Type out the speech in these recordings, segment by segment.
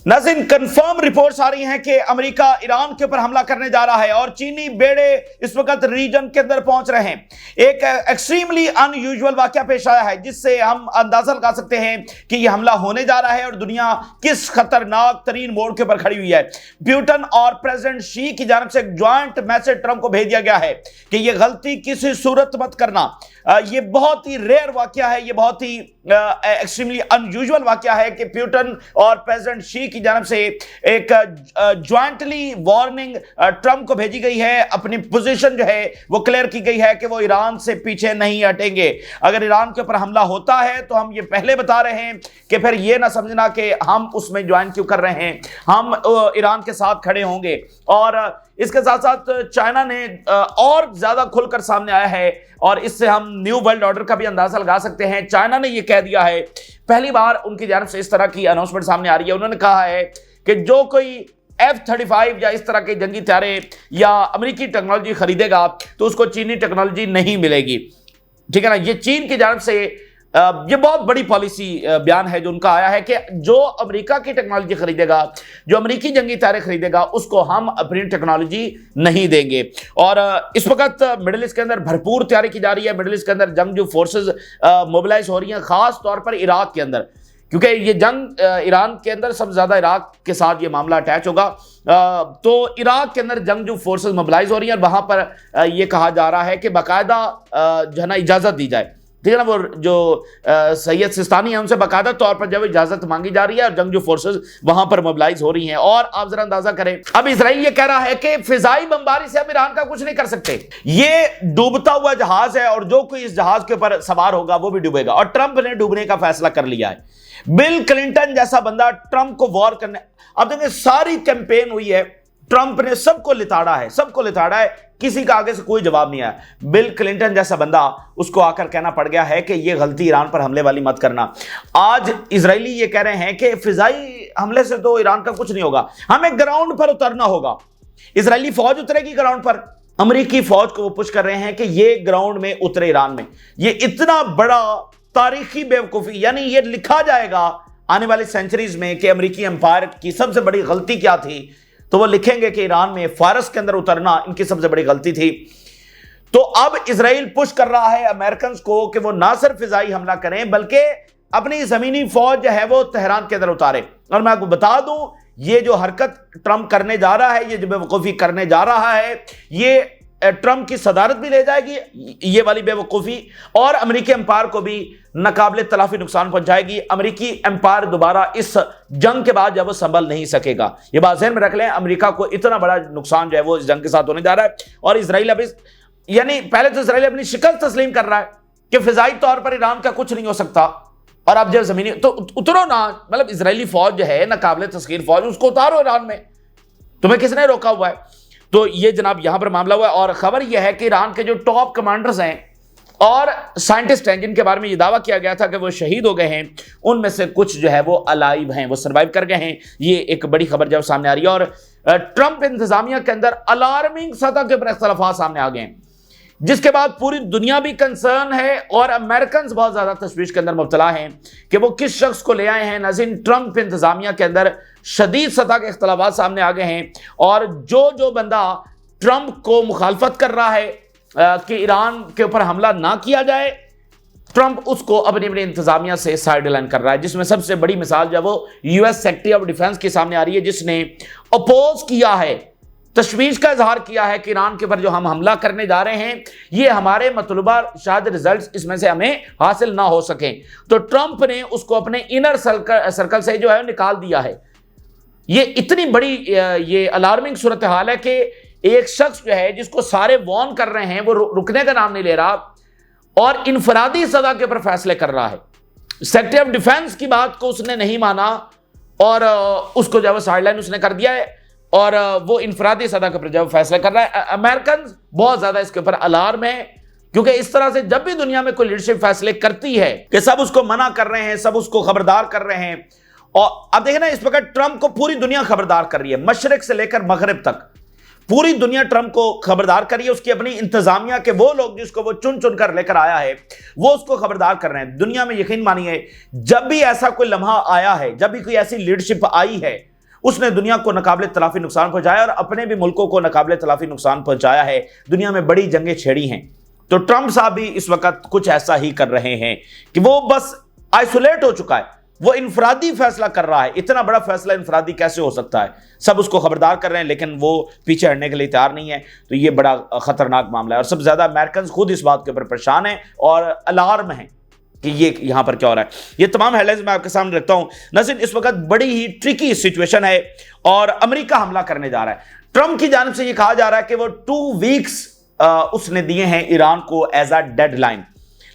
नाज़रीन, confirm reports आ रही हैं कि अमेरिका ईरान के ऊपर हमला करने जा रहा है और चीनी बेड़े इस वक्त रीजन के अंदर पहुंच रहे हैं। एक एक्सट्रीमली अनयूजुअल वाकया पेश आया है जिससे हम अंदाजा लगा सकते हैं कि यह हमला होने जा रहा है और दुनिया किस खतरनाक तरीन मोड़ के ऊपर खड़ी हुई है। पुतिन और प्रेसिडेंट शी की जानब से एक ज्वाइंट मैसेज ट्रंप को भेज दिया गया है कि यह गलती किसी सूरत मत करना। यह बहुत ही रेयर वाकया है, यह बहुत ही एक्सट्रीमली अनयूजुअल वाकया है कि पुतिन और प्रेसिडेंट शी की जानब से एक ज्वाइंटली वार्निंग ट्रंप को भेजी गई है। अपनी पोजीशन जो है वो क्लियर की गई है कि वो ईरान से पीछे नहीं हटेंगे। अगर ईरान के ऊपर हमला होता है तो हम ये पहले बता रहे हैं कि फिर ये ना समझना कि हम उसमें ज्वाइन क्यों कर रहे हैं, हम ईरान के साथ खड़े होंगे। और इसके साथ साथ चाइना ने और ज्यादा खुलकर सामने आया है और इससे हम न्यू वर्ल्ड ऑर्डर का भी अंदाजा लगा सकते हैं। चाइना ने यह कह दिया है, पहली बार उनकी जानब से इस तरह की अनाउंसमेंट सामने आ रही है। उन्होंने कहा है कि जो कोई F-35 या इस तरह के जंगी हथियारे या अमेरिकी टेक्नोलॉजी खरीदेगा तो उसको चीनी टेक्नोलॉजी नहीं मिलेगी। ठीक है ना। ये चीन की जानब से ये बहुत बड़ी पॉलिसी बयान है जो उनका आया है कि जो अमेरिका की टेक्नोलॉजी खरीदेगा, जो अमेरिकी जंगी हथियार खरीदेगा, उसको हम अपनी टेक्नोलॉजी नहीं देंगे। और इस वक्त मिडिल ईस्ट के अंदर भरपूर तैयारी की जा रही है। मिडिल ईस्ट के अंदर जंगजू फोर्सेस मोबिलाइज हो रही हैं, खास तौर पर इराक के अंदर, क्योंकि ये जंग ईरान के अंदर सबसे ज्यादा इराक के साथ ये मामला अटैच होगा। तो इराक के अंदर जंगजू फोर्सेस मोबिलाइज हो रही हैं और वहां पर ये कहा जा रहा है कि बाकायदा जो है ना इजाजत दी जाए। ठीक है ना। वो जो सैयद सिस्तानी है उनसे बाकायदा तौर पर जब इजाजत मांगी जा रही है और जंगजू फोर्सेस वहां पर मोबिलाइज हो रही हैं। और आप जरा अंदाजा करें, अब इजराइल ये कह रहा है कि फिजाई बमबारी से हम ईरान का कुछ नहीं कर सकते। ये डूबता हुआ जहाज है और जो कोई इस जहाज के ऊपर सवार होगा वो भी डूबेगा। और ट्रंप ने डूबने का फैसला कर लिया है। बिल क्लिंटन जैसा बंदा ट्रंप को वॉर करने, अब देखिए सारी कैंपेन हुई है, ट्रंप ने सबको लिताड़ा है, सबको लिताड़ा है, किसी का आगे से कोई जवाब नहीं आया। बिल क्लिंटन जैसा बंदा, उसको आकर कहना पड़ गया है कि यह गलती ईरान पर हमले वाली मत करना। आज इजरायली ये कह रहे हैं कि फिजाई हमले से तो ईरान का कुछ नहीं होगा, हमें ग्राउंड पर उतरना होगा। इजरायली फौज उतरेगी ग्राउंड पर। अमेरिकी फौज को वो पुश कर रहे हैं कि ये ग्राउंड में उतरे ईरान में। ये इतना बड़ा तारीखी बेवकूफी, यानी ये लिखा जाएगा आने वाली सेंचुरीज में कि अमेरिकी एम्पायर की सबसे बड़ी गलती क्या थी, तो वो लिखेंगे कि ईरान में फारस के अंदर उतरना इनकी सबसे बड़ी गलती थी। तो अब इजराइल पुश कर रहा है अमेरिकन को कि वो ना सिर्फ फिजाई हमला करें बल्कि अपनी जमीनी फौज जो है वो तेहरान के अंदर उतारे। और मैं आपको बता दूं, ये जो हरकत ट्रंप करने जा रहा है, ये जो बेवकूफी करने जा रहा है, ये ट्रंप की सदारत भी ले जाएगी ये वाली बेवकूफी, और अमेरिकी एम्पायर को भी नाकाबिले तलाफी नुकसान पहुंचाएगी। अमेरिकी एम्पायर दोबारा इस जंग के बाद जब वो संभल नहीं सकेगा। ये बात ज़हन में रख लें, अमेरिका को इतना बड़ा नुकसान जो है वो इस जंग के साथ होने जा रहा है। और इजराइल अब यानी पहले तो इजराइल अपनी शिकस्त तस्लीम कर रहा है कि फिजाई तौर पर ईरान का कुछ नहीं हो सकता, और अब जब जमीनी तो उतरो ना, मतलब इजरायली फौज जो है नाकाबिले तस्खीर फौज, उसको उतारो ईरान में, तुम्हें किसने रोका हुआ है। तो ये जनाब यहां पर मामला हुआ है। और खबर यह है कि ईरान के जो टॉप कमांडर्स हैं और साइंटिस्ट हैं जिनके बारे में ये दावा किया गया था कि वो शहीद हो गए हैं, उनमें से कुछ जो है वो अलाइव हैं, वो सर्वाइव कर गए हैं। ये एक बड़ी खबर जब सामने आ रही है। और ट्रंप इंतजामिया के अंदर अलार्मिंग सतह के ऊपर इख्तलाफात सामने आ गए हैं, जिसके बाद पूरी दुनिया भी कंसर्न है और अमेरिकन बहुत ज्यादा तशवीश के अंदर मुब्तला हैं कि वो किस शख्स को ले आए हैं। नाज़रीन, ट्रंप इंतजामिया के अंदर शदीद सतह के इख्तलाफात सामने आ गए हैं और जो बंदा ट्रंप को मुखालफत कर रहा है कि ईरान के ऊपर हमला ना किया जाए, ट्रंप उसको अपनी अपनी इंतजामिया से साइड लाइन कर रहा है। जिसमें सबसे बड़ी मिसाल जब वो यूएस सेक्रेटरी ऑफ डिफेंस के सामने आ रही है, जिसने अपोज किया है, तशवीश का इजहार किया है कि ईरान के ऊपर जो हम हमला करने जा रहे हैं ये हमारे मतलूबा शायद रिजल्ट्स इसमें से हमें हासिल ना हो सकें। तो ट्रंप ने उसको अपने इनर सर्कल से जो है निकाल दिया है। ये इतनी बड़ी ये अलार्मिंग सूरत हाल है कि एक शख्स जो है जिसको सारे वार्न कर रहे हैं वो रुकने का नाम नहीं ले रहा और इनफरादी सजा के ऊपर फैसले कर रहा है। सेक्रेटरी ऑफ डिफेंस की बात को उसने नहीं माना और उसको जब साइडलाइन उसने कर दिया है और वो इनफरादी सदा के ऊपर जब फैसला कर रहा है। अमेरिकन बहुत ज्यादा इसके ऊपर अलार्म है, क्योंकि इस तरह से जब भी दुनिया में कोई लीडरशिप फैसले करती है कि सब उसको मना कर रहे हैं, सब उसको खबरदार कर रहे हैं। और अब देखें ना, इस वक्त ट्रंप को पूरी दुनिया खबरदार कर रही है, मशरिक से लेकर मगरिब तक पूरी दुनिया ट्रंप को खबरदार कर रही है। उसकी अपनी इंतजामिया के वो लोग जिसको वो चुन चुन कर लेकर आया है वो उसको खबरदार कर रहे हैं। दुनिया में यकीन मानिए, जब भी ऐसा कोई लम्हा आया है, जब भी कोई ऐसी लीडरशिप आई है उसने दुनिया को नाकाबिले तलाफी नुकसान पहुंचाया और अपने भी मुल्कों को नाकाबिले तलाफी नुकसान पहुंचाया है। दुनिया में बड़ी जंगें छेड़ी हैं। तो ट्रंप साहब भी इस वक्त कुछ ऐसा ही कर रहे हैं कि वो बस आइसोलेट हो चुका है, वो इनफरादी फैसला कर रहा है। इतना बड़ा फैसला इनफरादी कैसे हो सकता है? सब उसको खबरदार कर रहे हैं, लेकिन वो पीछे हटने के लिए तैयार नहीं है। तो ये बड़ा खतरनाक मामला है और सबसे ज्यादा अमेरिकन खुद इस बात के ऊपर परेशान है और अलार्म है कि ये यहां पर क्या हो रहा है। ये तमाम हेडलाइंस मैं आपके सामने रखता हूं। नाज़रीन, इस वक्त बड़ी ही ट्रिकी सिचुएशन है और अमेरिका हमला करने जा रहा है। ट्रंप की जानिब से ये कहा जा रहा है कि वो 2 वीक्स उसने दिए हैं ईरान को एज अ डेडलाइन,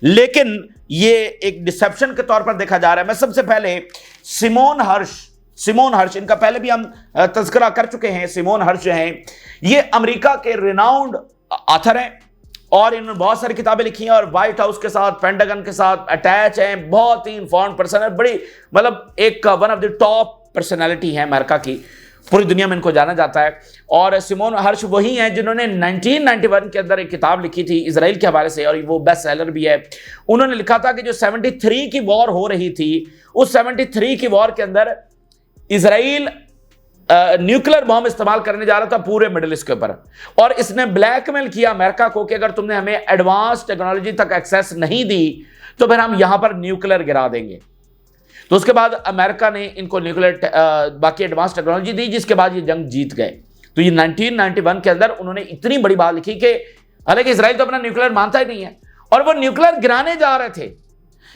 लेकिन ये एक डिसेप्शन के तौर पर देखा जा रहा है। मैं सबसे पहले सिमोन हर्श, इनका पहले भी हम तज़किरा कर चुके हैं। सिमोन हर्श जो हैं, ये अमेरिका के रिनाउंड ऑथर हैं और इन्होंने बहुत सारी किताबें लिखी हैं और व्हाइट हाउस के साथ, पेंटागन के साथ अटैच हैं। बहुत ही इन्फॉर्म्ड पर्सन है, बड़ी मतलब एक one of the top personality है अमेरिका की, पूरी दुनिया में इनको जाना जाता है। और सिमोन हर्श वही हैं जिन्होंने 1991 के अंदर एक किताब लिखी थी इजराइल के हवाले से और वो बेस्ट सेलर भी है। उन्होंने लिखा था कि जो 73 की वॉर हो रही थी, उस 73 की वॉर के अंदर इजराइल न्यूक्लियर बॉम्ब इस्तेमाल करने जा रहा था पूरे मिडिल ईस्ट के ऊपर, और इसने ब्लैकमेल किया अमेरिका को कि अगर तुमने हमें एडवांस टेक्नोलॉजी तक एक्सेस नहीं दी तो फिर हम यहां पर न्यूक्लियर गिरा देंगे। तो उसके बाद अमेरिका ने इनको न्यूक्लियर बाकी एडवांस टेक्नोलॉजी दी, जिसके बाद ये जंग जीत गए। तो ये 1991 के अंदर उन्होंने इतनी बड़ी बात लिखी कि हालांकि इजराइल तो अपना न्यूक्लियर मानता ही नहीं है और वो न्यूक्लियर गिराने जा रहे थे,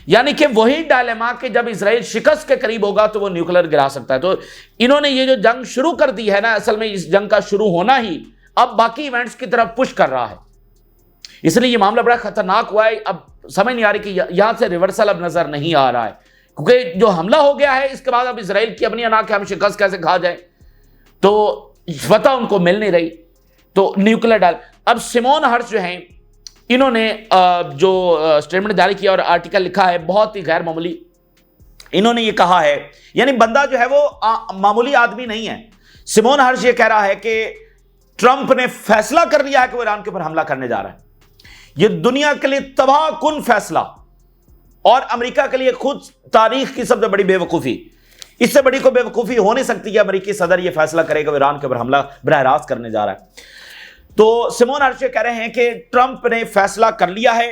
यानी कि वही डायलेमा कि जब इजराइल शिकस्त के करीब होगा तो वो न्यूक्लियर गिरा सकता है। तो इन्होंने ये जो जंग शुरू कर दी है ना, असल में इस जंग का शुरू होना ही अब बाकी इवेंट्स की तरफ पुश कर रहा है, इसलिए ये मामला बड़ा खतरनाक हुआ है। अब समझ नहीं आ रही कि यहां से रिवर्सल अब नजर नहीं आ रहा है, क्योंकि जो हमला हो गया है इसके बाद अब इजराइल की अपनी अना कि हम शिकस्त कैसे खा जाए, तो फतह उनको मिल नहीं रही, तो न्यूक्लियर डाल। अब सिमोन हर्श जो हैं, इन्होंने जो स्टेटमेंट जारी किया और आर्टिकल लिखा है बहुत ही गैर मामूली। इन्होंने ये कहा है, यानी बंदा जो है वो मामूली आदमी नहीं है। सिमोन हर्श ये कह रहा है कि ट्रंप ने फैसला कर लिया है कि वो ईरान के ऊपर हमला करने जा रहा है। ये दुनिया के लिए तबाह कुन फैसला और अमेरिका के लिए खुद तारीख की सबसे बड़ी बेवकूफी, इससे बड़ी कोई बेवकूफी हो नहीं सकती कि अमेरिकी सदर ये फैसला करेगा वो ईरान के ऊपर हमला बरह रास्त करने जा रहा है। तो सिमोन हर्श कह रहे हैं कि ट्रंप ने फैसला कर लिया है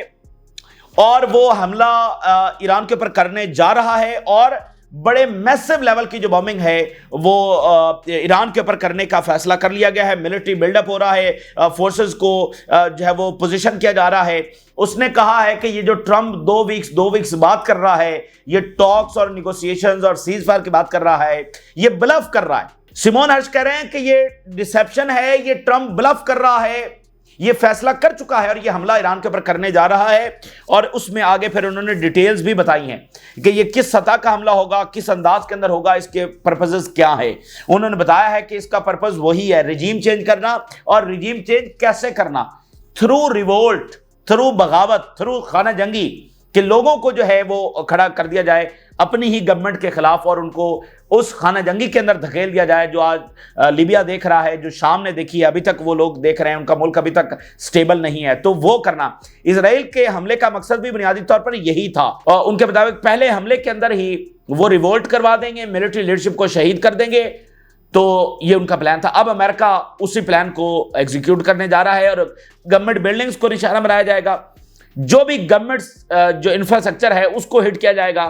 और वो हमला ईरान के ऊपर करने जा रहा है और बड़े मैसिव लेवल की जो बॉम्बिंग है वो ईरान के ऊपर करने का फैसला कर लिया गया है। मिलिट्री बिल्डअप हो रहा है, फोर्सेस को जो है वो पोजीशन किया जा रहा है। उसने कहा है कि ये जो ट्रंप 2 वीक्स बात कर रहा है, ये टॉक्स और निगोशिएशंस और सीज फायर की बात कर रहा है, ये ब्लफ कर रहा है। सिमोन हर्श कह रहे हैं कि ये डिसेप्शन है, ये ट्रंप ब्लफ कर रहा है, ये फैसला कर चुका है और ये हमला ईरान के ऊपर करने जा रहा है। और उसमें आगे फिर उन्होंने डिटेल्स भी बताई हैं कि ये किस सतह का हमला होगा, किस अंदाज के अंदर होगा, इसके पर्पसेस क्या है। उन्होंने बताया है कि इसका पर्पस वही है, रिजीम चेंज करना, और रिजीम चेंज कैसे करना, थ्रू रिवोल्ट, थ्रू बगावत, थ्रू खाना जंगी, कि लोगों को जो है वो खड़ा कर दिया जाए अपनी ही गवर्नमेंट के खिलाफ और उनको उस खाना जंगी के अंदर धकेल दिया जाए जो आज लीबिया देख रहा है, जो शाम ने देखी है, अभी तक वो लोग देख रहे हैं, उनका मुल्क अभी तक स्टेबल नहीं है। तो वो करना, इजराइल के हमले का मकसद भी बुनियादी तौर पर यही था। और उनके मुताबिक पहले हमले के अंदर ही वो रिवोल्ट करवा देंगे, मिलिट्री लीडरशिप को शहीद कर देंगे, तो ये उनका प्लान था। अब अमेरिका उसी प्लान को एग्जीक्यूट करने जा रहा है और गवर्नमेंट बिल्डिंग्स को निशाना बनाया जाएगा, जो भी गवर्नमेंट जो इंफ्रास्ट्रक्चर है उसको हिट किया जाएगा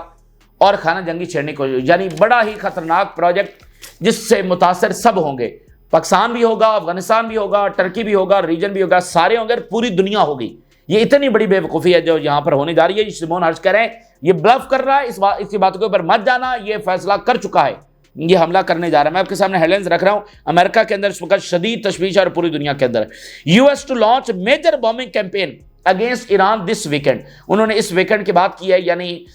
और खाना जंगी छेड़ने को, यानी बड़ा ही खतरनाक प्रोजेक्ट जिससे मुतासर सब होंगे। पाकिस्तान भी होगा, अफगानिस्तान भी होगा, टर्की भी होगा, रीजन भी होगा, सारे होंगे, पूरी दुनिया होगी। ये इतनी बड़ी बेवकूफ़ी है जो यहां पर होने जा रही है। सिमोन हर्श कह रहे हैं ये ब्लफ कर रहा है, इसी बात के ऊपर मत जाना, ये फैसला कर चुका है, ये हमला करने जा रहा है। मैं आपके सामने हेडलाइंस रख रहा हूं। अमेरिका के अंदर इस वक्त शदीद तशवीश और पूरी दुनिया के अंदर। US to launch major bombing campaign against Iran this weekend. उन्होंने इस वीकेंड की बात की है, यानी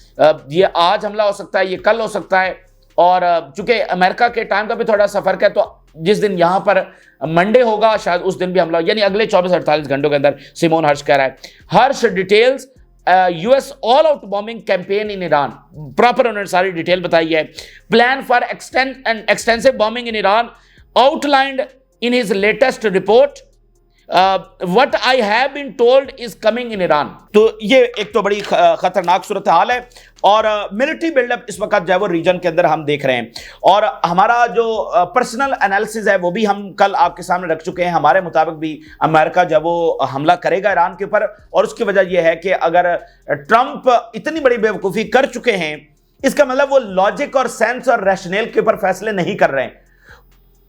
ये आज हमला हो सकता है, ये कल हो सकता है। और चूंकि अमेरिका के टाइम का भी थोड़ा सा फर्क है, तो जिस दिन यहां पर मंडे होगा शायद उस दिन भी हमला, यानी अगले 24-48 घंटों के अंदर। सिमोन हर्श कह रहा है। Hersh details US all out bombing campaign in Iran, proper उन्होंने सारी डिटेल बताई है। Plan for extensive bombing in Iran outlined in his latest report what I have been told is coming in Iran. तो ये एक तो बड़ी खतरनाक सूरत हाल है और मिलिट्री बिल्डअप इस वक्त जो है वो रीजन के अंदर हम देख रहे हैं। और हमारा जो पर्सनल एनालिसिस है वो भी हम कल आपके सामने रख चुके हैं। हमारे मुताबिक भी अमेरिका जो है वो हमला करेगा ईरान के ऊपर, और उसकी वजह यह है कि अगर ट्रंप इतनी बड़ी बेवकूफ़ी कर चुके हैं, इसका मतलब वो लॉजिक और सेंस और रैशनल के ऊपर फैसले नहीं कर रहे हैं।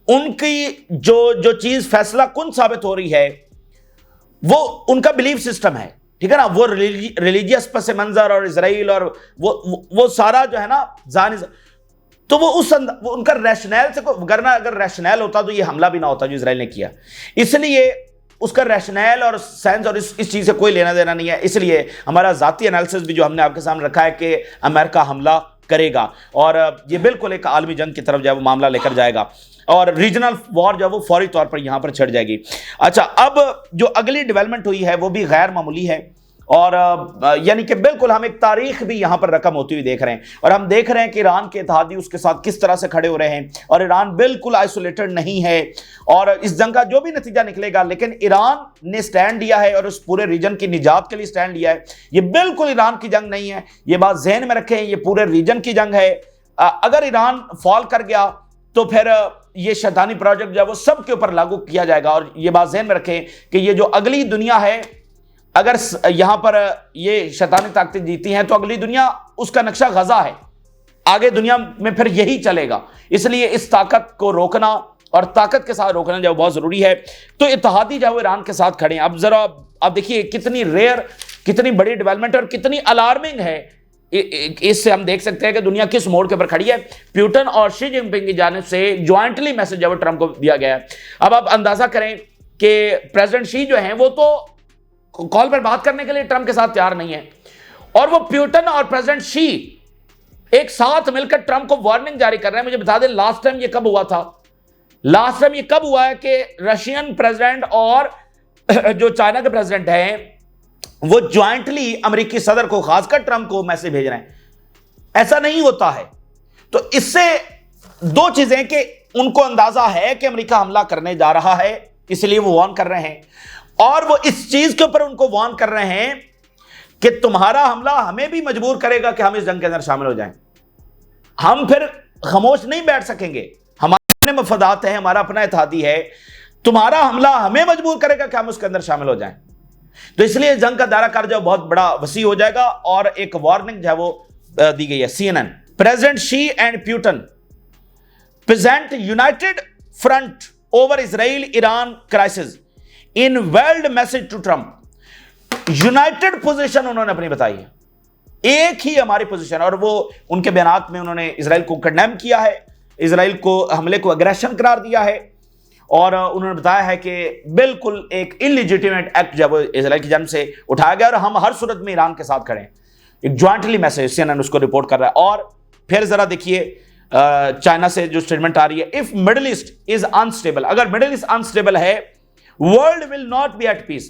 उनकी जो चीज फैसला कुन साबित हो रही है वो उनका बिलीफ सिस्टम है, ठीक है ना। वो रिलीजियस पस मंजर और इजराइल और वो सारा जो है ना तो वो उनका रैशनल से वरना अगर रैशनल होता तो ये हमला भी ना होता जो इजराइल ने किया। इसलिए उसका रैशनल और सेंस और इस चीज से कोई लेना देना नहीं है। इसलिए हमारा जाती एनालिसिस भी जो हमने आपके सामने रखा है कि अमेरिका हमला करेगा और ये बिल्कुल एक आलमी जंग की तरफ जो है वो मामला लेकर जाएगा और रीजनल वॉर जो है वो फौरी तौर पर यहां पर छिड़ जाएगी। अच्छा, अब जो अगली डेवलपमेंट हुई है वो भी गैर मामूली है और यानी कि बिल्कुल हम एक तारीख भी यहां पर रकम होती हुई देख रहे हैं और हम देख रहे हैं कि ईरान के इत्तेहादी उसके साथ किस तरह से खड़े हो रहे हैं और ईरान बिल्कुल आइसोलेटेड नहीं है और इस जंग का जो भी नतीजा निकलेगा, लेकिन ईरान ने स्टैंड लिया है और उस पूरे रीजन की निजात के लिए स्टैंड लिया है। ये बिल्कुल ईरान की जंग नहीं है, ये बात जहन में रखें, ये पूरे रीजन की जंग है। अगर ईरान फॉल कर गया तो फिर ये शैतानी प्रोजेक्ट जो है वो सबके ऊपर लागू किया जाएगा और ये बात ज़हन में रखें कि ये जो अगली दुनिया है, अगर यहां पर ये शैतानी ताकतें जीती हैं तो अगली दुनिया उसका नक्शा गजा है, आगे दुनिया में फिर यही चलेगा। इसलिए इस ताकत को रोकना और ताकत के साथ रोकना जो बहुत जरूरी है। तो इत्तेहादी जो है वो ईरान के साथ खड़े हैं। अब जरा आप देखिए कितनी रेयर, कितनी बड़ी डेवलपमेंट और कितनी अलार्मिंग है। इससे हम देख सकते हैं कि दुनिया किस मोड़ के ऊपर खड़ी है। पुतिन और शी जिनपिंग की जानिब से ज्वाइंटली मैसेज जो है ट्रंप को दिया गया है। अब आप अंदाजा करें कि प्रेसिडेंट शी जो हैं वो तो कॉल पर बात करने के लिए ट्रंप के साथ तैयार नहीं है और वो पुतिन और प्रेसिडेंट शी एक साथ मिलकर ट्रंप को वार्निंग जारी कर रहे हैं। मुझे बता दें लास्ट टाइम ये कब हुआ था? लास्ट टाइम ये कब हुआ है कि रशियन प्रेसिडेंट और जो चाइना के प्रेसिडेंट हैं वो ज्वाइंटली अमेरिकी सदर को, खासकर ट्रंप को मैसेज भेज रहे हैं? ऐसा नहीं होता है। तो इससे दो चीजें कि उनको अंदाजा है कि अमेरिका हमला करने जा रहा है, इसलिए वो वार्न कर रहे हैं और वो इस चीज के ऊपर उनको वार्न कर रहे हैं कि तुम्हारा हमला हमें भी मजबूर करेगा कि हम इस जंग के अंदर शामिल हो जाएं। हम फिर खामोश नहीं बैठ सकेंगे, हमारे अपने मफादात हैं, हमारा अपना इत्तेहादी है। तुम्हारा हमला हमें मजबूर करेगा कि हम उसके अंदर शामिल हो जाएं। तो इसलिए जंग का दायरा कार जो बहुत बड़ा वसी हो जाएगा और एक वार्निंग जो है वो दी गई है। CNN, president Xi and Putin present united front over Israel Iran crisis in world message to Trump. United position उन्होंने अपनी बताई है, एक ही हमारी पोजीशन, और वो उनके बयानात में उन्होंने इजराइल को कंडेम किया है, इजराइल को हमले को एग्रेशन करार दिया है और उन्होंने बताया है कि बिल्कुल एक इलिजिटिमेट एक्ट जब इजराइल की जन्म से उठाया गया और हम हर सूरत में ईरान के साथ खड़े हैं। एक ज्वाइंटली मैसेज CNN उसको रिपोर्ट कर रहा है। और फिर जरा देखिए चाइना से जो स्टेटमेंट आ रही है, if Middle East is unstable, अगर मिडिल ईस्ट अनस्टेबल है world will not be at peace,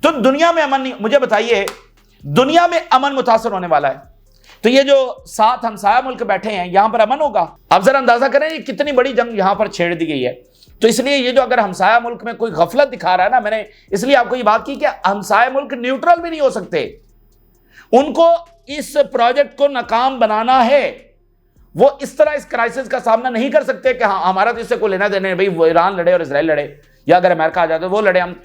तो दुनिया में अमन नहीं। मुझे बताइए दुनिया में अमन मुतासर होने वाला है तो ये जो सात हमसाया मुल्क बैठे हैं यहां पर अमन होगा? आप जरा अंदाजा करें ये कितनी बड़ी जंग यहां पर छेड़ दी गई है। तो इसलिए ये जो अगर हमसाया मुल्क में कोई गफलत दिखा रहा है ना, मैंने इसलिए आपको ये बात की कि हमसाया मुल्क न्यूट्रल भी नहीं हो सकते, उनको इस प्रोजेक्ट को नाकाम बनाना है। वो इस तरह इस क्राइसिस का सामना नहीं कर सकते कि हाँ हमारा तो इससे कोई लेना देना है, भाई वो ईरान लड़े और इसराइल लड़े या अगर अमेरिका आ जाए तो वो लड़े, हम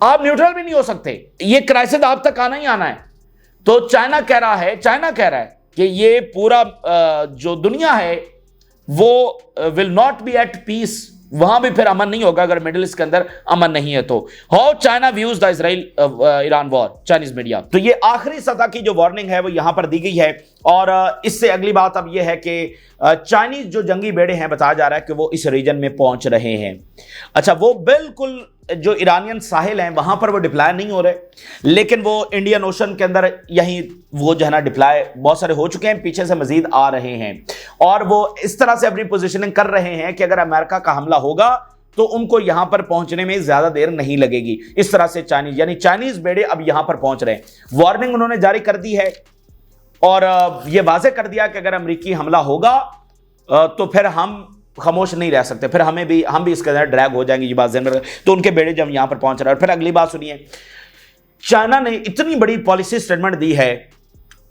आप न्यूट्रल भी नहीं हो सकते। ये क्राइसिस आप तक आना ही आना है। तो चाइना कह रहा है कि ये पूरा जो दुनिया है वो will not be at peace, वहां भी फिर अमन नहीं होगा अगर मिडिल ईस्ट के अंदर अमन नहीं है। तो how China views the Israel Iran war, Chinese media. तो ये आखिरी सतह की जो वार्निंग है वो यहां पर दी गई है और इससे अगली बात अब ये है कि चाइनीज जो जंगी बेड़े हैं बताया जा रहा है कि वो इस रीजन में पहुंच रहे हैं। अच्छा, वो बिल्कुल जो ईरानियन साहिल हैं वहां पर वो डिप्लॉय नहीं हो रहे, लेकिन वो इंडियन ओशन के अंदर यहीं वो जो है ना डिप्लॉय बहुत सारे हो चुके हैं, पीछे से मजीद आ रहे हैं और वो इस तरह से अपनी पोजीशनिंग कर रहे हैं कि अगर अमेरिका का हमला होगा तो उनको यहां पर पहुंचने में ज्यादा देर नहीं लगेगी। इस तरह से चाइनीज बेड़े अब यहां पर पहुंच रहे हैं। वार्निंग उन्होंने जारी कर दी है और यह वाज़ेह कर दिया कि अगर अमेरिकी हमला होगा तो फिर हम खामोश नहीं रह सकते, फिर हम भी इसके अंदर ड्रैग हो जाएंगे, ये बात ज़हन में रखें। तो उनके बेड़े जब यहां पर पहुंच रहे हैं। और फिर अगली बात सुनिए, चाइना ने इतनी बड़ी पॉलिसी स्टेटमेंट दी है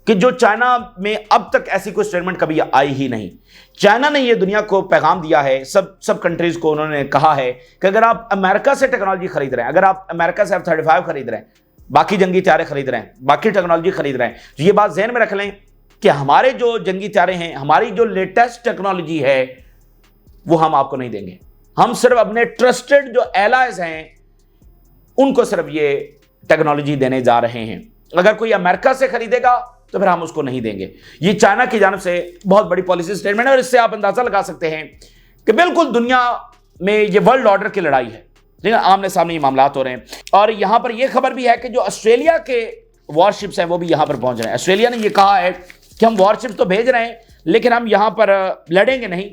कि जो चाइना में अब तक ऐसी कोई स्टेटमेंट कभी आई ही नहीं। चाइना ने यह दुनिया को पैगाम दिया है, सब कंट्रीज को उन्होंने कहा है कि अगर आप अमेरिका से टेक्नोलॉजी खरीद रहे हैं, अगर आप अमेरिका से F-35 खरीद रहे हैं, बाकी जंगी हथियार खरीद रहे हैं, बाकी टेक्नोलॉजी खरीद रहे हैं, तो ये बात ज़हन में रख लें कि हमारे जो जंगी हथियार हैं, हमारी जो लेटेस्ट टेक्नोलॉजी है, वो हम आपको नहीं देंगे। हम सिर्फ अपने ट्रस्टेड जो एलाइज हैं उनको सिर्फ ये टेक्नोलॉजी देने जा रहे हैं। अगर कोई अमेरिका से खरीदेगा तो फिर हम उसको नहीं देंगे। ये चाइना की जानब से बहुत बड़ी पॉलिसी स्टेटमेंट है और इससे आप अंदाजा लगा सकते हैं कि बिल्कुल दुनिया में ये वर्ल्ड ऑर्डर की लड़ाई है, ठीक है, आमने सामने ये मामलात हो रहे हैं। और यहां पर यह खबर भी है कि जो ऑस्ट्रेलिया के वॉरशिप्स हैं वो भी यहां पर पहुंच रहे हैं। ऑस्ट्रेलिया ने यह कहा है कि हम वॉरशिप्स तो भेज रहे हैं लेकिन हम यहां पर लड़ेंगे नहीं,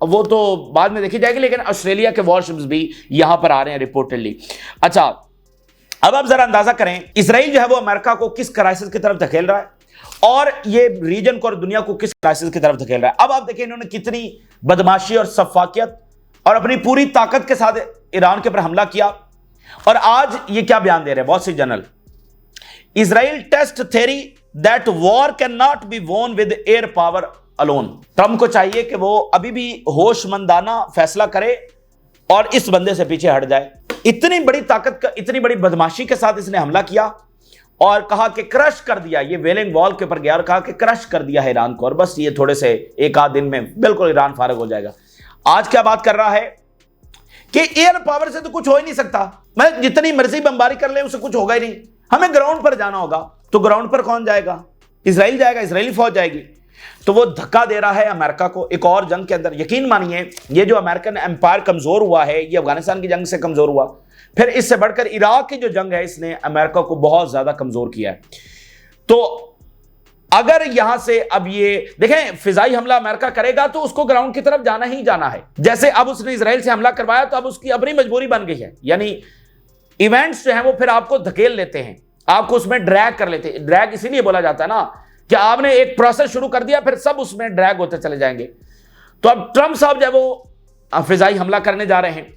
वो तो बाद में देखी जाएगी, लेकिन ऑस्ट्रेलिया के वॉरशिप्स भी यहां पर आ रहे हैं रिपोर्टेडली। अच्छा, अब आप जरा अंदाजा करें इजराइल जो है वो अमेरिका को किस क्राइसिस की तरफ धकेल रहा है और ये रीजन को और दुनिया को किस क्राइसिस की तरफ धकेल रहा है। अब आप देखिए इन्होंने कितनी बदमाशी और सफाकियत और अपनी पूरी ताकत के साथ ईरान के ऊपर हमला किया। और आज ये क्या बयान दे रहे हैं Wall Street Journal, Israel test theory that war can not be won with air power alone. Trump को चाहिए कि वो अभी भी होशमंदाना फैसला करे और इस बंदे से पीछे हट जाए। इतनी बड़ी ताकत का, इतनी बड़ी बदमाशी के साथ इसने हमला किया और कहा कि क्रश कर दिया, ये वेलिंग वॉल के ऊपर गया और कहा कि क्रश कर दिया है ईरान को और बस ये थोड़े से एक आध दिन में बिल्कुल ईरान फारग हो जाएगा। आज क्या बात कर रहा है कि एयर पावर से तो कुछ हो ही नहीं सकता, मैं जितनी मर्जी बमबारी कर ले उससे कुछ होगा ही नहीं, हमें ग्राउंड पर जाना होगा। तो ग्राउंड पर कौन जाएगा? इजराइल जाएगा, इजरायली फौज जाएगी। तो वो धक्का दे रहा है अमेरिका को एक और जंग के अंदर। यकीन मानिए ये जो अमेरिकन एम्पायर कमजोर हुआ है ये अफगानिस्तान की जंग से कमजोर हुआ, फिर इससे बढ़कर इराक की जो जंग है इसने अमेरिका को बहुत ज्यादा कमजोर किया है। तो अगर यहां से अब ये देखें फिजाई हमला अमेरिका करेगा तो उसको ग्राउंड की तरफ जाना ही जाना है। जैसे अब उसने इजराइल से हमला करवाया तो अब उसकी अपनी मजबूरी बन गई है, यानी इवेंट्स जो है वो फिर आपको धकेल लेते हैं, आपको उसमें ड्रैग कर लेते हैं। ड्रैग इसीलिए बोला जाता है ना कि आपने एक प्रोसेस शुरू कर दिया फिर सब उसमें ड्रैग होते चले जाएंगे। तो अब ट्रंप साहब जो है वो फिजाई हमला करने जा रहे हैं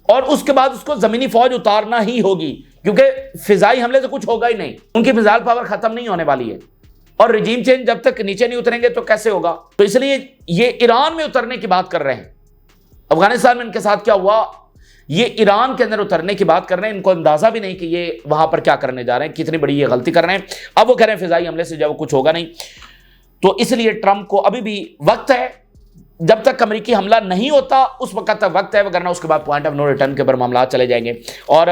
और उसके बाद उसको जमीनी फौज उतारना ही होगी क्योंकि फिजाई हमले से कुछ होगा ही नहीं, उनकी मिसाइल पावर खत्म नहीं होने वाली है और रिजीम चेंज जब तक नीचे नहीं उतरेंगे तो कैसे होगा। तो इसलिए ये ईरान में उतरने की बात कर रहे हैं। अफगानिस्तान में इनके साथ क्या हुआ, ये ईरान के अंदर उतरने की बात कर रहे हैं। इनको अंदाजा भी नहीं कि ये वहां पर क्या करने जा रहे हैं, कितनी बड़ी ये गलती कर रहे हैं। अब वो कह रहे हैं फिजाई हमले से जब कुछ होगा नहीं। तो इसलिए ट्रंप को अभी भी वक्त है, जब तक अमेरिकी हमला नहीं होता उस वक्त तक वक्त है, वरना उसके बाद पॉइंट ऑफ नो रिटर्न के ऊपर मामला चले जाएंगे। और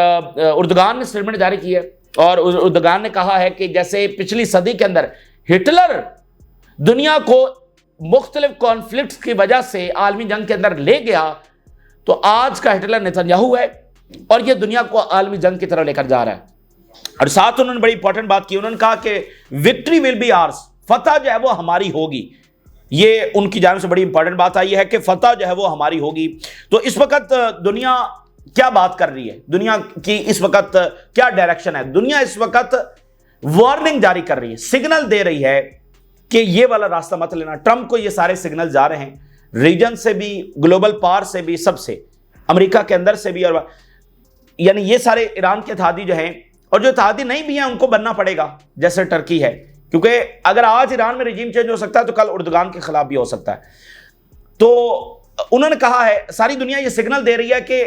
उर्दुगान ने स्टेटमेंट जारी की है और उर्दुगान ने कहा है कि जैसे पिछली सदी के अंदर हिटलर दुनिया को मुख्तलिफ कॉन्फ्लिक्ट्स की वजह से आलमी जंग के अंदर ले गया, तो आज का हिटलर नेतन्याहू है और यह दुनिया को आलमी जंग की तरफ लेकर जा रहा है। और साथ उन्होंने बड़ी इंपॉर्टेंट बात की, उन्होंने कहा कि विक्ट्री विल बी आर्स, फतह जो है वो हमारी होगी। ये उनकी जानिब से बड़ी इंपॉर्टेंट बात आई है कि फतह जो है वो हमारी होगी। तो इस वक्त दुनिया क्या बात कर रही है, दुनिया की इस वक्त क्या डायरेक्शन है? दुनिया इस वक्त वार्निंग जारी कर रही है, सिग्नल दे रही है कि ये वाला रास्ता मत लेना। ट्रंप को ये सारे सिग्नल जा रहे हैं, रीजन से भी, ग्लोबल पावर से भी, सबसे, अमेरिका के अंदर से भी, और यानी ये सारे ईरान के इत्तेहादी जो हैं और जो इत्तेहादी नहीं भी हैं उनको बनना पड़ेगा, जैसे टर्की है, क्योंकि अगर आज ईरान में रिजीम चेंज हो सकता है तो कल उर्दुगान के खिलाफ भी हो सकता है। तो उन्होंने कहा है, सारी दुनिया ये सिग्नल दे रही है कि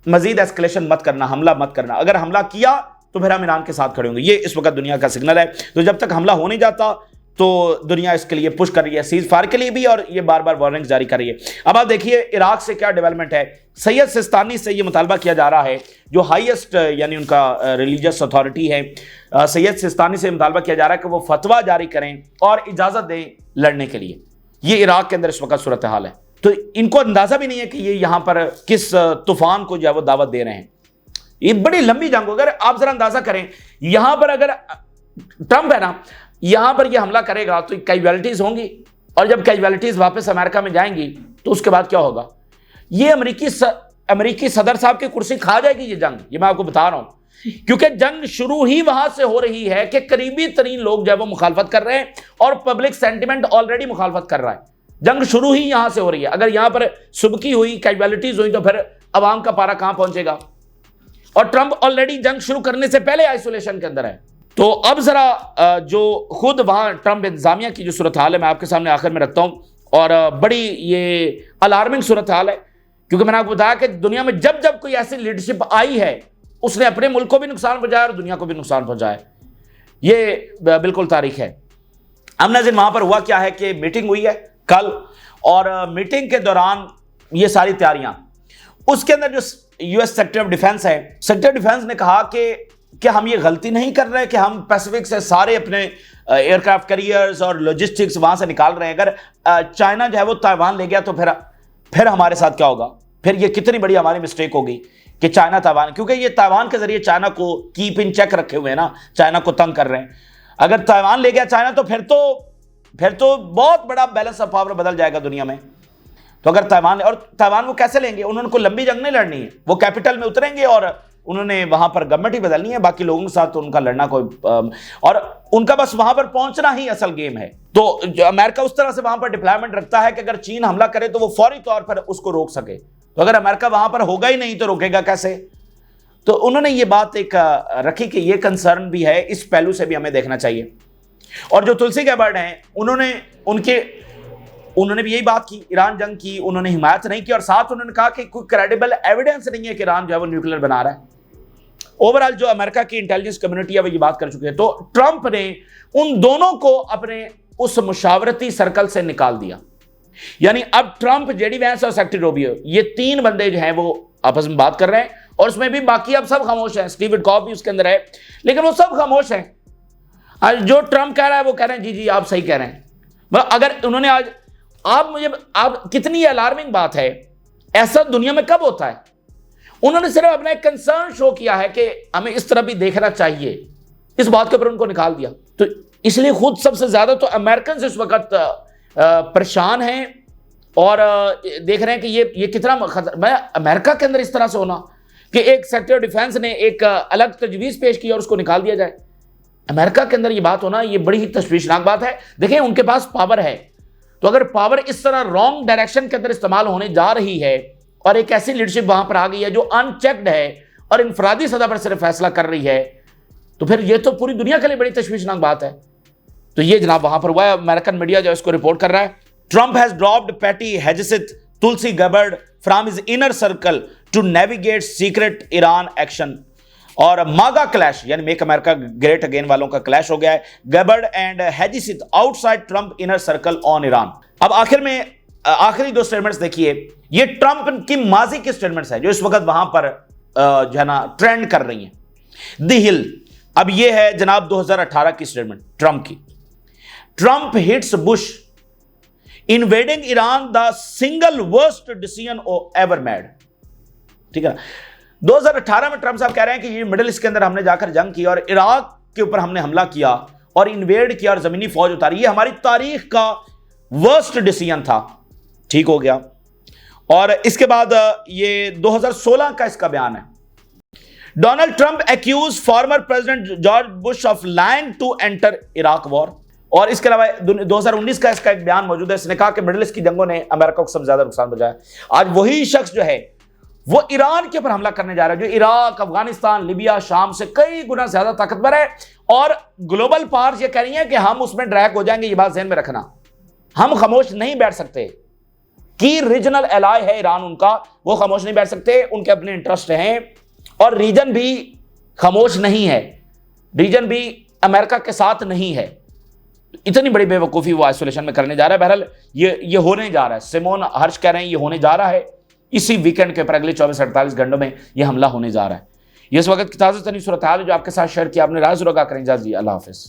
मजीद एस्केलेशन मत करना, हमला मत करना, अगर हमला किया तो फिर हम ईरान के साथ खड़े होंगे। ये इस वक्त दुनिया का सिग्नल है। तो जब तक हमला हो नहीं जाता तो दुनिया इसके लिए पुश कर रही है, सीज फायर के लिए भी, और ये बार बार वार्निंग जारी कर रही है। अब आप देखिए इराक से क्या डेवलपमेंट है। सैयद सिस्तानी से ये मुतालबा किया जा रहा है, जो हाईएस्ट यानी उनका रिलीजियस अथॉरिटी है, सैयद सिस्तानी से मुतालबा किया जा रहा है कि वो फतवा जारी करें और इजाज़त दें लड़ने के लिए। ये इराक के अंदर इस वक्त सूरत हाल है। तो इनको अंदाज़ा भी नहीं है कि ये यहाँ पर किस तूफान को जो है वो दावत दे रहे हैं। ये बड़ी लंबी जंग, अगर आप जरा अंदाज़ा करें, यहाँ पर अगर ट्रंप है ना, यहां पर यह हमला करेगा तो कैजुअलिटीज होंगी, और जब कैजुअलिटीज वापस अमेरिका में जाएंगी तो उसके बाद क्या होगा? ये अमेरिकी सदर साहब की कुर्सी खा जाएगी ये जंग, ये मैं आपको बता रहा हूं। क्योंकि जंग शुरू ही वहां से हो रही है कि करीबी तरीन लोग जो है वो मुखालफत कर रहे हैं और पब्लिक सेंटिमेंट ऑलरेडी मुखालफत कर रहा है। जंग शुरू ही यहां से हो रही है। अगर यहां पर सुबकी हुई, कैजुअलिटीज हुई, तो फिर अवाम का पारा कहां पहुंचेगा? और ट्रंप ऑलरेडी जंग शुरू करने से पहले आइसोलेशन के अंदर है। तो अब जरा जो खुद वहां ट्रंप इंतजामिया की जो सूरत हाल है मैं आपके सामने आखिर में रखता हूं, और बड़ी ये अलार्मिंग सूरत हाल है, क्योंकि मैंने आपको बताया कि दुनिया में जब जब कोई ऐसी लीडरशिप आई है उसने अपने मुल्क को भी नुकसान पहुंचाया और दुनिया को भी नुकसान पहुंचाया। ये बिल्कुल तारीख है। अब नाज़रीन, वहां पर हुआ क्या है कि मीटिंग हुई है कल, और मीटिंग के दौरान ये सारी तैयारियां, उसके अंदर जो यूएस सेक्रेटरी ऑफ डिफेंस है, सेक्रेटरी ऑफ डिफेंस ने कहा कि हम ये गलती नहीं कर रहे कि हम पैसिफिक से सारे अपने एयरक्राफ्ट कैरियर्स और लॉजिस्टिक्स वहां से निकाल रहे हैं। अगर चाइना जो है वो ताइवान ले गया तो फिर हमारे साथ क्या होगा? फिर ये कितनी बड़ी हमारी मिस्टेक होगी कि चाइना ताइवान, क्योंकि ये ताइवान के जरिए चाइना को कीप इन चेक रखे हुए हैं ना, चाइना को तंग कर रहे हैं। अगर ताइवान ले गया चाइना तो फिर तो बहुत बड़ा बैलेंस ऑफ पावर बदल जाएगा दुनिया में। तो अगर ताइवान वो कैसे लेंगे? उन्होंने कोई लंबी जंग नहीं लड़नी है, वो कैपिटल में उतरेंगे और उन्होंने वहां पर गवर्नमेंट ही बदलनी है, बाकी लोगों के साथ तो उनका लड़ना कोई और उनका बस वहां पर पहुंचना ही असल गेम है। तो अमेरिका उस तरह से वहां पर डिप्लॉयमेंट रखता है कि अगर चीन हमला करे तो वो फौरी तौर पर उसको रोक सके। तो अगर अमेरिका वहां पर होगा ही नहीं तो रोकेगा कैसे? तो उन्होंने ये बात एक रखी कि ये कंसर्न भी है, इस पहलू से भी हमें देखना चाहिए। और जो तुलसी गैबर्ड हैं उन्होंने भी यही बात की, ईरान जंग की उन्होंने हिमायत नहीं की, और साथ उन्होंने कहा कि कोई क्रेडिबल एविडेंस नहीं है कि ईरान जो है वो न्यूक्लियर बना रहा है। ओवरऑल जो अमेरिका की इंटेलिजेंस कम्युनिटी है वो ये बात कर चुकी है। तो ट्रंप ने उन दोनों को अपने उस मुशावरती सर्कल से निकाल दिया। यानी अब ट्रंप, जेडी वैंस और सेक्रेटरी रूबियो, ये तीन बंदे जो हैं वो आपस में बात कर रहे हैं, और उसमें भी बाकी अब सब खामोश हैं। स्टीव विटकॉफ भी उसके अंदर है, लेकिन वो सब खामोश हैं। आज जो ट्रंप कह रहा है वो कह रहे हैं जी आप सही कह रहे हैं। मतलब अगर उन्होंने आज आप कितनी अलार्मिंग बात है, ऐसा दुनिया में कब होता है? उन्होंने सिर्फ अपना एक कंसर्न शो किया है कि हमें इस तरह भी देखना चाहिए, इस बात के ऊपर उनको निकाल दिया। तो इसलिए खुद सबसे ज्यादा तो अमेरिकन इस वक्त परेशान हैं और देख रहे हैं कि ये कितना मैं अमेरिका के अंदर इस तरह से होना कि एक सेक्रेटरी ऑफ डिफेंस ने एक अलग तजवीज़ पेश की और उसको निकाल दिया जाए। अमेरिका के अंदर ये बात होना, ये बड़ी ही तशवीशनाक बात है। देखें, उनके पास पावर है, तो अगर पावर इस तरह रॉन्ग डायरेक्शन के अंदर इस्तेमाल होने जा रही है और एक ऐसी लीडरशिप वहां पर आ गई है जो अनचेक्ड है और इनफरादी सतह पर सिर्फ फैसला कर रही है, तो फिर ये तो पूरी दुनिया के लिए बड़ी तशवीशनाक बात है। तो ये जनाब वहां पर हुआ है, अमेरिकन मीडिया जो इसको रिपोर्ट कर रहा है। Trump has dropped Pete Hegseth Tulsi Gabbard from his inner circle to navigate secret Iran action. और मागा क्लैश यानी मेक अमेरिका ग्रेट अगेन वालों का क्लैश हो गया है। Gabbard and Hegseth outside Trump inner circle on Iran. अब आखिर में आखिरी दो स्टेटमेंट्स देखिए, ये ट्रंप की माजी की स्टेटमेंट्स है जो इस वक्त वहां पर जो है ना ट्रेंड कर रही हैं। द हिल, अब ये है जनाब 2018 की स्टेटमेंट ट्रंप की। Trump hits Bush invading Iran the single worst decision ever made. ठीक है, 2018 में ट्रंप साहब कह रहे हैं कि ये मिडिल ईस्ट के अंदर हमने जाकर जंग की और इराक के ऊपर हमने हमला किया और इन्वेड किया और जमीनी फौज उतारी, ये हमारी तारीख का वर्स्ट डिसीजन था। ठीक हो गया। और इसके बाद ये 2016 का इसका बयान है। Donald Trump accuse former president George Bush of lying to enter Iraq war. और इसके अलावा 2019 का इसका एक बयान मौजूद है। इसने कहा कि मिडिल ईस्ट की जंगों ने अमेरिका को सबसे ज्यादा नुकसान पहुंचाया। आज वही शख्स जो है वो ईरान के ऊपर हमला करने जा रहा है, जो इराक, अफगानिस्तान, लिबिया, शाम से कई गुना ज्यादा ताकतवर है। और ग्लोबल पावर्स ये कह रही हैं कि हम उसमें ड्रैग हो जाएंगे। ये बात ध्यान में रखना, हम खामोश नहीं बैठ सकते। की रीजनल एलाय है ईरान उनका, वो खामोश नहीं बैठ सकते, उनके अपने इंटरेस्ट हैं। और रीजन भी खामोश नहीं है, रीजन भी अमेरिका के साथ नहीं है। इतनी बड़ी बेवकूफ़ी वो आइसोलेशन में करने जा रहा है। बहरहाल ये होने जा रहा है। सिमोन हर्ष कह रहे हैं ये होने जा रहा है, इसी वीकेंड के ऊपर अगले 24-48 घंटों में ये हमला होने जा रहा है। ये इस वक्त की ताज़ा तरीन सूरत हाल है जो आपके साथ शेयर किया। आपने राज जरूर करें। जी अल्लाह हाफिज़।